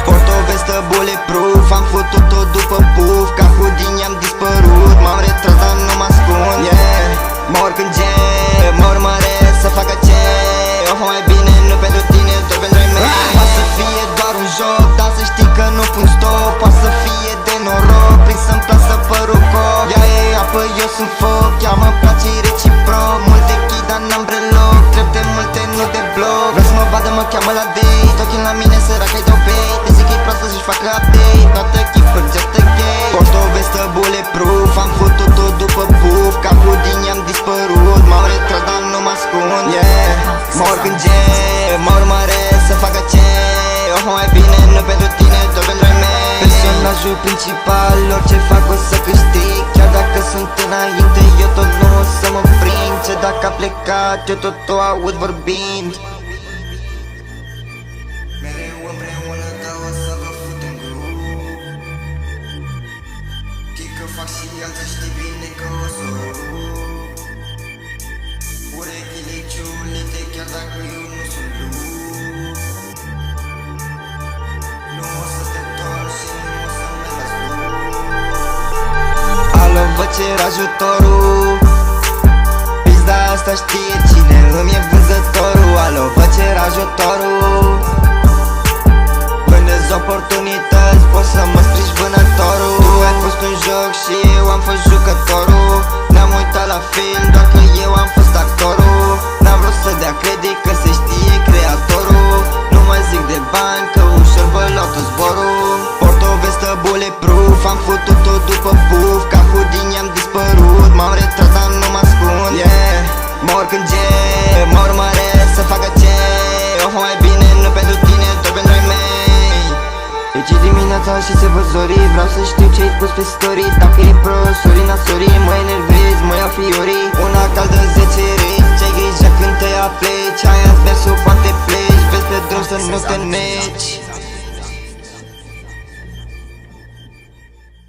Port o vestă bulletproof, am făcut-o după puf. Ca Houdini am dispărut, m-am retras, dar nu mă ascund. Yeah, mă urc în jet, mă urmăresc să facă ce. Oh, mai bine nu pentru tine, doar pentru ai mei. Poate să fie doar un joc, dar să știi că nu pun stop. Poate să fie de noroc, prins să-mi plasă părul cop. Yeah, apă eu sunt foc, chiar mă place reciproc. Multe chii, dar n-am breloc, trep de multe, nu de bloc. Vreau să mă vadă, mă cheamă la date, ochii la mine, sărac-ai dau bait. Te zic că-i proastă să-și facă update, toată chipă, just a gay. Port o vestă bulletproof, am făcut-o după puf. Ca Houdini am dispărut, m-am retras, dar nu mă ascund. Yeah, mă urc în jet, mă urmăresc să facă ce. Oh, mai bine nu pentru tine, doar pentru ai mei. Personajul principal, orice fac o să câștig. Chiar dacă sunt înainte, eu tot nu o să mă prind. Ce dacă a plecat, eu tot o aud vorbind. Mereu împreună, că o să vă fut în grup. Chei că fac și alții, știi bine că o să o rup. Urechile ciulite, chiar dacă eu nu sunt lup. Nu o să te întorci și nu o să-mi las tu. Alo, vă cer ajutorul. Pizda asta știe cine îmi e vânzătorul. Alo, vă cer ajutorul. Vândeți oportunități, poți să mă strici vânătorul. Tu ai fost un joc și eu am fost jucătorul. Ne-am uitat la film, doar că eu am fost actorul. N-am vrut să dea credit că se știe creatorul. Nu mă zic de bani că ușor vă luau tot zborul. Port o vestă bulletproof, am făcut-o după puf. Ca Houdini am dispărut, m-am retras, dar nu mă ascund. Yeah, mă urc în jet, mă urmăresc să facă ce. Oh, mai bine nu pentru tine, doar pentru ai mei. Deci dimineața și se văd zorii, vreau să știu ce-ai pus pe story. Dacă e pro, sorry, na sorry, mă enervezi, mă iau fiorii.